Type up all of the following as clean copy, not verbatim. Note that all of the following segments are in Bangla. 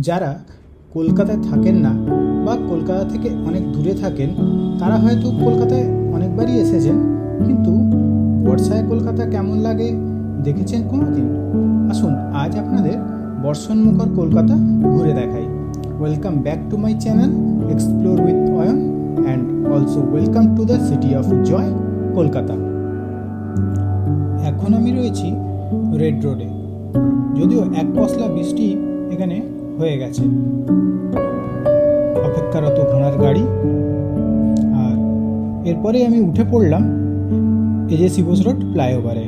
যারা কলকাতায় থাকেন না বা কলকাতা থেকে অনেক দূরে থাকেন তারা হয়তো কলকাতায় অনেকবারই এসেছেন, কিন্তু বর্ষায় কলকাতা কেমন লাগে দেখেছেন কোনো দিন? আসুন আজ আপনাদের বর্ষণমুখর কলকাতা ঘুরে দেখাই। Welcome back to my channel explore with Ayan and also welcome to the city of joy Kolkata. এখন আমি রয়েছি রেড রোডে, যদিও এক পশলা বৃষ্টি এখানে হয়ে গেছে। অপেক্ষারত ঘোড়ার গাড়ি, আর এরপরে আমি উঠে পড়লাম এজেসি বোস রোড ফ্লাইওভারে।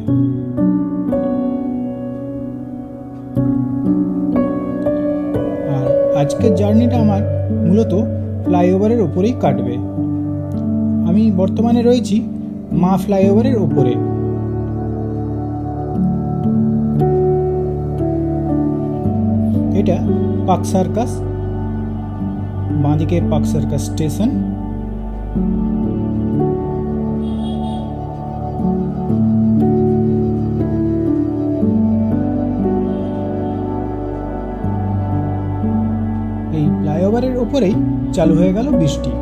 আর আজকের জার্নিটা আমার মূলত ফ্লাইওভারের ওপরেই কাটবে। আমি বর্তমানে রয়েছি মা ফ্লাইওভারের ওপরে। এটা পার্ক সার্কাস, বাঁদিকে পার্ক সার্কাস স্টেশন। এই ফ্লাইওভারের ওপরেই চালু হয়ে গেল বৃষ্টি।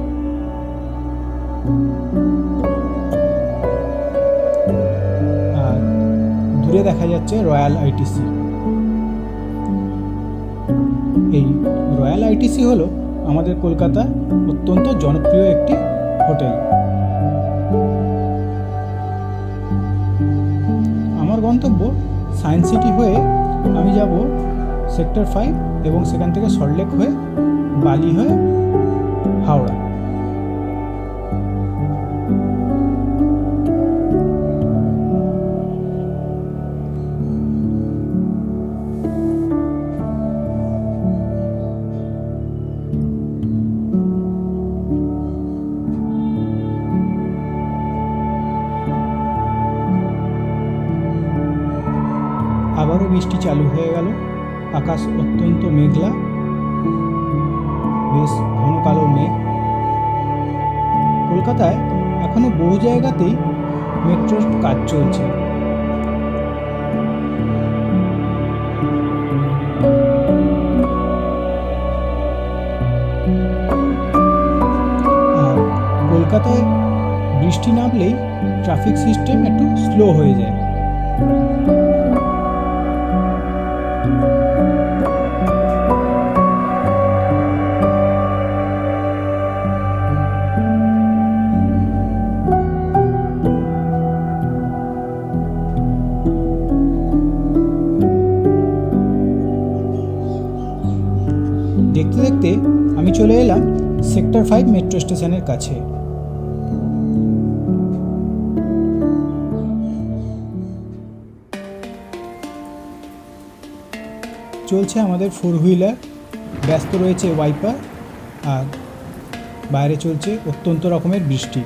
আর দূরে দেখা যাচ্ছে রয়্যাল আইটিসি। এই রয়্যাল আইটিসি হলো আমাদের কলকাতা অত্যন্ত জনপ্রিয় একটি হোটেল। আমার গন্তব্য সায়েন্স সিটি হয়ে আমি যাব সেক্টর 5 এবং সেখান থেকে সল্টলেক হয়ে বালি হয়ে হাওড়া। আবারও বৃষ্টি চালু হয়ে গেল। আকাশ অত্যন্ত মেঘলা, বেশ ঘন কালো মেঘ। কলকাতায় এখনো বহু জায়গাতেই মেট্রোর কাজ চলছে। আর কলকাতায় বৃষ্টি নামলেই ট্রাফিক সিস্টেম একটু স্লো হয়ে যায়। দেখতে দেখতে আমি চলে এলাম সেক্টর 5 মেট্রো স্টেশনের কাছে। চলছে আমাদের 4 হুইলার, ব্যস্ত রয়েছে ওয়াইপার, আর বাইরে চলছে অত্যন্ত রকমের বৃষ্টি।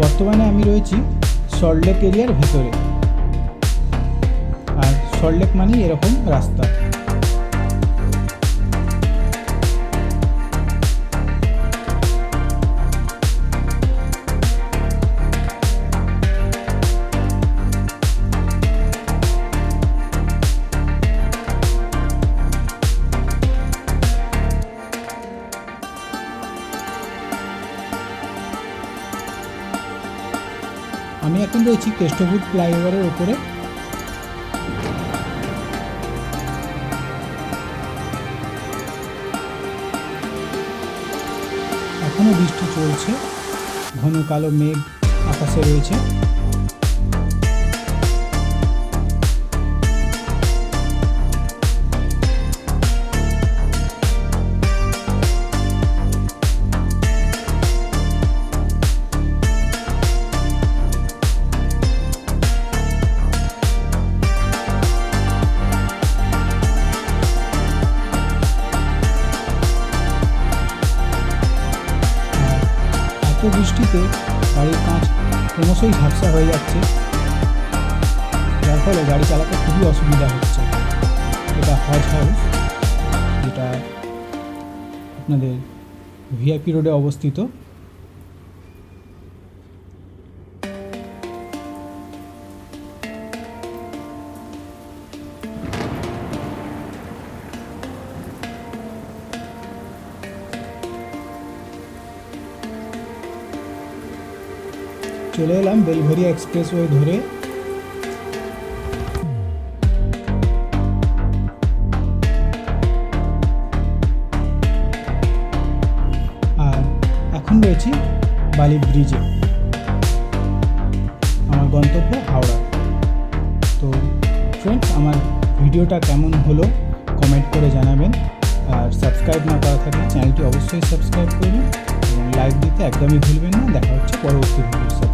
বর্তমানে আমি রয়েছি সল্টলেক এরিয়ার ভেতরে, আর সল্টলেক মানেই এরকম রাস্তা। আমি এখন রয়েছি কেষ্টপুর ফ্লাইওভারের ওপরে। এখনো বৃষ্টি চলছে, ঘন কালো মেঘ আকাশে রয়েছে। এত বৃষ্টিতে গাড়ির কাঁচ ক্রমশই ঝাপসা হয়ে যাচ্ছে। ফলে গাড়ি চালাতে খুবই অসুবিধা হচ্ছে। এটা হজ হাউস, যেটা আপনাদের ভিআইপি রোডে অবস্থিত। চলে এলাম বেলঘরিয়া এক্সপ্রেসওয়ে ধরে। আর এখন রয়েছি বালি ব্রিজে। আমার গন্তব্য হাওড়া। তো ফ্রেন্ডস, আমার ভিডিওটা কেমন হলো কমেন্ট করে জানাবেন। আর সাবস্ক্রাইব না করা থাকলে চ্যানেলটি অবশ্যই সাবস্ক্রাইব করবেন এবং লাইক দিতে একদমই ভুলবেন না। দেখা হচ্ছে পরবর্তী ভিডিওর সাথে।